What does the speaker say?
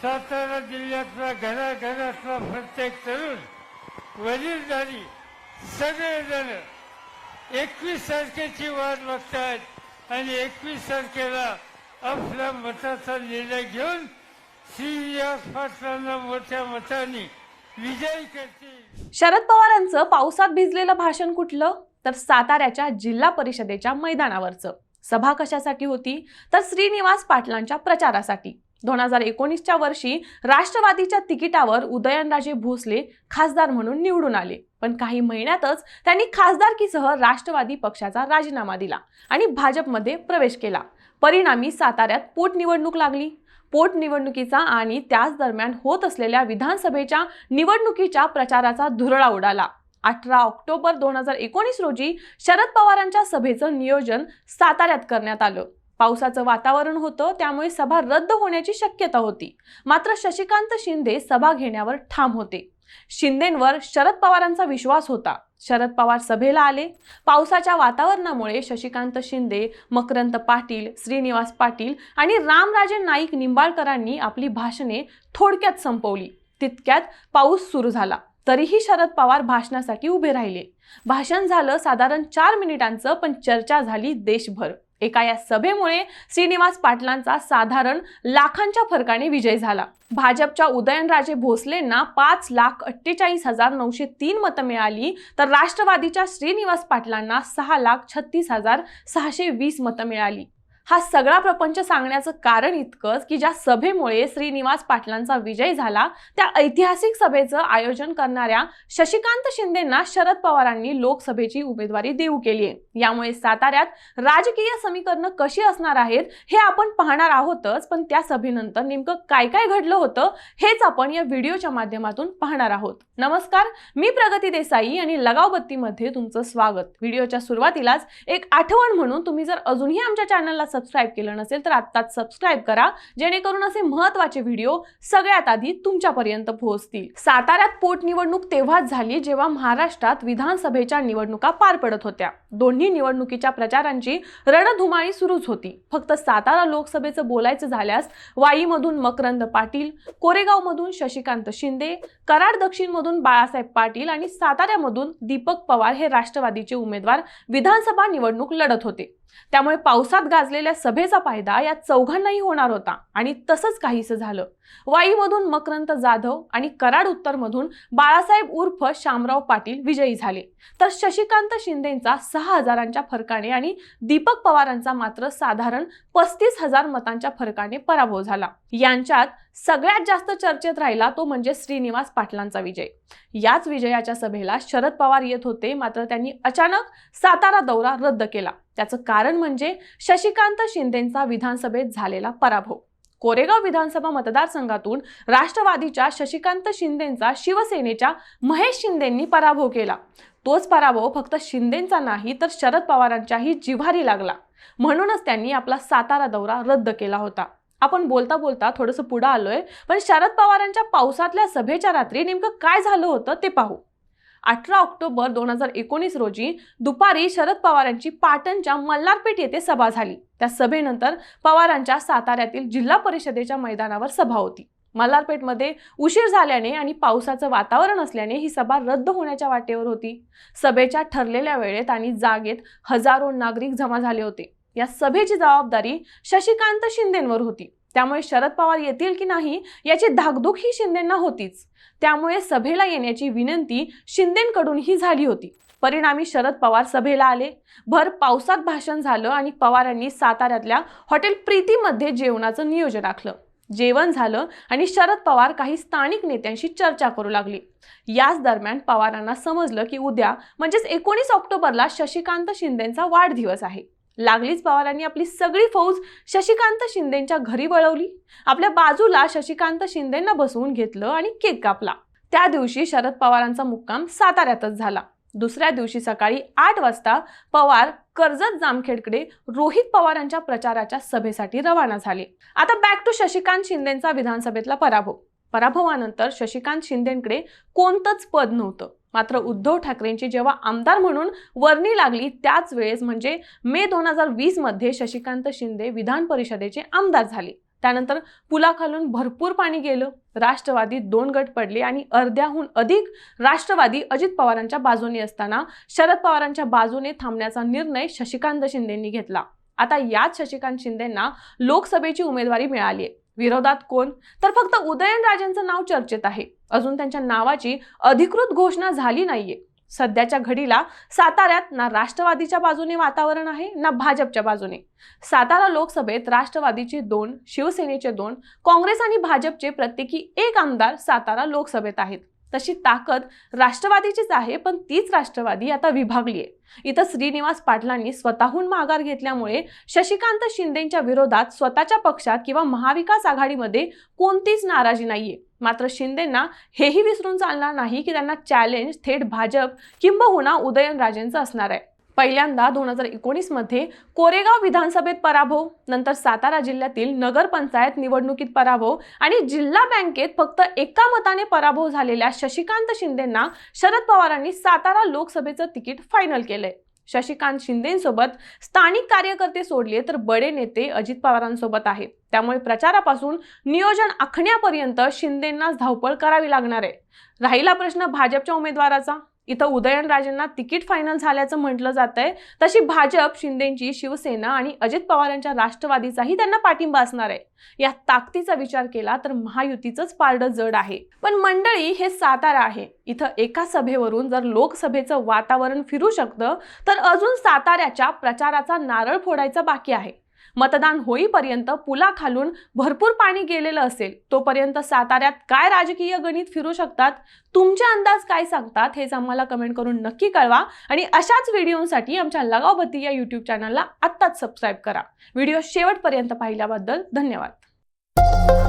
सातारा जिल्ह्यातला घराघरातला प्रत्येक तरुण वडीलधारी सगळेजण 21 तारखेची वाट बघतायत आणि 21 तारखेला आपल्या मताचा निर्णय घेऊन श्रीनिवास पाटलांना मोठ्या मताने विजयी करतील। शरद पवारांचं पावसात भिजलेलं भाषण कुठलं? तर साताऱ्याच्या जिल्हा परिषदेच्या मैदानावरचं। सभा कशासाठी होती? तर श्रीनिवास पाटलांच्या प्रचारासाठी। 2019च्या वर्षी राष्ट्रवादीच्या तिकिटावर उदयनराजे भोसले खासदार म्हणून निवडून आले, पण काही महिन्यातच त्यांनी खासदारकीसह राष्ट्रवादी पक्षाचा राजीनामा दिला आणि भाजपमध्ये प्रवेश केला। परिणामी साताऱ्यात पोटनिवडणूक लागली। पोटनिवडणुकीचा आणि त्याच दरम्यान होत असलेल्या विधानसभेच्या निवडणुकीच्या प्रचाराचा धुरळा उडाला। 18 ऑक्टोबर 2019 रोजी शरद पवारांच्या सभेचं नियोजन साताऱ्यात करण्यात आलं। पावसाचं वातावरण होतं, त्यामुळे सभा रद्द होण्याची शक्यता होती। मात्र शशिकांत शिंदे सभा घेण्यावर ठाम होते। शिंदेंवर शरद पवारांचा विश्वास होता। शरद पवार सभेला आले। पावसाच्या वातावरणामुळे शशिकांत शिंदे, मकरंद पाटील, श्रीनिवास पाटील आणि रामराजे नाईक निंबाळकरांनी आपली भाषणे थोडक्यात संपवली। तितक्यात पाऊस सुरू झाला, तरीही शरद पवार भाषणासाठी उभे राहिले। भाषण झालं साधारण 4 मिनिटांचं, पण चर्चा झाली देशभर। एका या सभेमुळे श्रीनिवास पाटलांचा साधारण लाखांच्या फरकाने विजय झाला। भाजपच्या उदयनराजे भोसलेंना 5,48,903 मतं मिळाली, तर राष्ट्रवादीच्या श्रीनिवास पाटलांना 6,36,620 मतं मिळाली। हा सगळा प्रपंच सांगण्याचं कारण इतकंच की ज्या सभेमुळे श्रीनिवास पाटलांचा विजय झाला, त्या ऐतिहासिक सभेचं आयोजन करणाऱ्या शशिकांत शिंदेंना शरद पवारांनी लोकसभेची उमेदवारी देऊ केली आहे। यामुळे साताऱ्यात राजकीय समीकरणं कशी असणार आहेत हे आपण पाहणार आहोतच, पण त्या सभेनंतर नेमकं काय काय घडलं होतं हेच आपण या व्हिडिओच्या माध्यमातून पाहणार आहोत। नमस्कार, मी प्रगती देसाई आणि लगावबत्तीमध्ये तुमचं स्वागत। व्हिडिओच्या सुरुवातीलाच एक आठवण म्हणून, तुम्ही जर अजूनही आमच्या चॅनलला सबस्क्राइब केलं नसेल तर आत्ताच सबस्क्राइब करा, जेणेकरून असे महत्त्वाचे व्हिडिओ सगळ्यात आधी तुमच्यापर्यंत पोहोचतील। साताऱ्यात पोटनिवडणूक तेव्हाच झाली जेव्हा महाराष्ट्रात विधानसभेच्या निवडणुका पार पडत होत्या। दोन्ही निवडणुकीच्या प्रचारांची रणधुमाळी सुरूच होती। फक्त सातारा लोकसभेचं बोलायचं झाल्यास वाईमधून मकरंद पाटील, कोरेगावमधून शशिकांत शिंदे, कराड दक्षिणमधून बाळासाहेब पाटील आणि साताऱ्यामधून दीपक पवार हे राष्ट्रवादीचे उमेदवार विधानसभा निवडणूक लढत होते। त्यामुळे पावसात गाजलेल्या सभेचा फायदा या चौघांनाही होणार होता आणि तसंच काहीसं झालं। वाईमधून मकरंद जाधव आणि कराड उत्तरमधून बाळासाहेब उर्फ शामराव पाटील विजयी झाले, तर शशिकांत शिंदेंचा 6,000च्या फरकाने आणि दीपक पवारांचा मात्र साधारण 35,000 मतांच्या फरकाने पराभव झाला। यांच्यात सगळ्यात जास्त चर्चेत राहिला तो म्हणजे श्रीनिवास पाटलांचा विजय। याच विजयाच्या सभेला शरद पवार येत होते, मात्र त्यांनी अचानक सातारा दौरा रद्द केला। त्याचं कारण म्हणजे शशिकांत शिंदेंचा विधानसभेत झालेला पराभव। कोरेगाव विधानसभा मतदारसंघातून राष्ट्रवादीच्या शशिकांत शिंदेंचा शिवसेनेच्या महेश शिंदेंनी पराभव केला। तोच पराभव फक्त शिंदेंचा नाही तर शरद पवारांच्याही जिव्हारी लागला। म्हणूनच त्यांनी आपला सातारा दौरा रद्द केला होता। आपण बोलता बोलता थोडंसं पुढे आलोय, पण शरद पवारांच्या पावसातल्या सभेच्या रात्री नेमकं काय झालं होतं ते पाहू। 18 ऑक्टोबर 2019 रोजी दुपारी शरद पवारांची पाटणच्या मल्हारपेठ येथे सभा झाली। त्या सभेनंतर पवारांच्या साताऱ्यातील जिल्हा परिषदेच्या मैदानावर सभा होती। मल्हारपेठमध्ये उशीर झाल्याने आणि पावसाचं वातावरण असल्याने ही सभा रद्द होण्याच्या वाटेवर होती। सभेच्या ठरलेल्या वेळेत आणि जागेत हजारो नागरिक जमा झाले होते। या सभेची जबाबदारी शशिकांत शिंदेंवर होती, त्यामुळे शरद पवार येतील की नाही याची धाकधूक ही शिंदेंना होतीच। त्यामुळे सभेला येण्याची विनंती शिंदेंकडूनही झाली होती। परिणामी शरद पवार सभेला आले। भर पावसात भाषण झालं आणि पवारांनी साताऱ्यातल्या हॉटेल प्रीतीमध्ये जेवणाचं नियोजन आखलं। जेवण झालं आणि शरद पवार काही स्थानिक नेत्यांशी चर्चा करू लागले। याच दरम्यान पवारांना समजलं की उद्या म्हणजेच 19 ऑक्टोबरला शशिकांत शिंदेंचा वाढदिवस आहे। लागलीच पवारांनी आपली सगळी फौज शशिकांत शिंदेंच्या घरी वळवली। आपल्या बाजूला शशिकांत शिंदेंना बसवून घेतलं आणि केक कापला। त्या दिवशी शरद पवारांचा मुक्काम साताऱ्यातच झाला। दुसऱ्या दिवशी सकाळी 8 वाजता पवार कर्जत जामखेडकडे रोहित पवारांच्या प्रचाराच्या सभेसाठी रवाना झाले। आता बॅक टू शशिकांत शिंदेंचा विधानसभेतला पराभव। पराभवानंतर शशिकांत शिंदेंकडे कोणतंच पद नव्हतं। मात्र उद्धव ठाकरेंची जेव्हा आमदार म्हणून वर्णी लागली त्याच वेळेस म्हणजे मे 2020 मध्ये शशिकांत शिंदे विधान परिषदेचे आमदार झाले। त्यानंतर पुलाखालून भरपूर पाणी गेलं, राष्ट्रवादी 2 गट पडले आणि अर्ध्याहून अधिक राष्ट्रवादी अजित पवारांच्या बाजूने असताना शरद पवारांच्या बाजूने थांबण्याचा निर्णय शशिकांत शिंदेंनी घेतला. आता याच शशिकांत शिंदेंना लोकसभेची उमेदवारी मिळाली आहे. विरोधात कोण? तर फक्त उदयनराजेंचं नाव चर्चेत आहे. अजून त्यांच्या नावाची अधिकृत घोषणा झाली नाहीये. सध्याच्या घडीला साताऱ्यात ना राष्ट्रवादीच्या बाजूने वातावरण आहे ना भाजपच्या बाजूने. सातारा लोकसभेत राष्ट्रवादीचे 2, शिवसेनेचे 2, काँग्रेस आणि भाजपचे प्रत्येकी 1 आमदार सातारा लोकसभेत आहेत. तशी ताकद राष्ट्रवादीचीच आहे, पण तीच राष्ट्रवादी आता विभागली आहे. इथं श्रीनिवास पाटलांनी स्वतःहून माघार घेतल्यामुळे शशिकांत शिंदेंच्या विरोधात स्वतःच्या पक्षात किंवा महाविकास आघाडीमध्ये कोणतीच नाराजी नाहीये. मात्र शिंदेंना हेही विसरून चालणार नाही की त्यांना चॅलेंज थेट भाजप किंबहुना उदयनराजेंचं असणार आहे. पहिल्यांदा 2019 मध्ये कोरेगाव विधानसभेत पराभव, नंतर सातारा जिल्ह्यातील नगरपंचायत निवडणुकीत पराभव आणि जिल्हा बँकेत फक्त 1 मताने पराभव झालेल्या शशिकांत शिंदेंना शरद पवारांनी सातारा लोकसभेचं तिकीट फायनल केलंय. शशिकांत शिंदेंसोबत स्थानिक कार्यकर्ते सोडले तर बडे नेते अजित पवारांसोबत आहेत. त्यामुळे प्रचारापासून नियोजन आखण्यापर्यंत शिंदेंनाच धावपळ करावी लागणार आहे. राहिला प्रश्न भाजपच्या उमेदवाराचा. इथं उदयनराजेंना तिकीट फायनल झाल्याचं म्हटलं जातंय. तशी भाजप, शिंदेंची शिवसेना आणि अजित पवारांच्या राष्ट्रवादीचाही त्यांना पाठिंबा असणार आहे. या ताकदीचा विचार केला तर महायुतीचंच पारडं जड आहे. पण मंडळी, हे सातारा आहे. इथं एका सभेवरून जर लोकसभेचं वातावरण फिरू शकतं, तर अजून साताऱ्याच्या प्रचाराचा नारळ फोडायचा बाकी आहे. मतदान होईपर्यंत पुलाखालून भरपूर पाणी गेलेलं असेल. तोपर्यंत साताऱ्यात काय राजकीय गणित फिरू शकतात? तुमचे अंदाज काय सांगतात हेच आम्हाला कमेंट करून नक्की कळवा. आणि अशाच व्हिडिओसाठी आमच्या लगावबत्ती या YouTube चॅनलला आत्ताच सबस्क्राईब करा. व्हिडिओ शेवटपर्यंत पाहिल्याबद्दल धन्यवाद.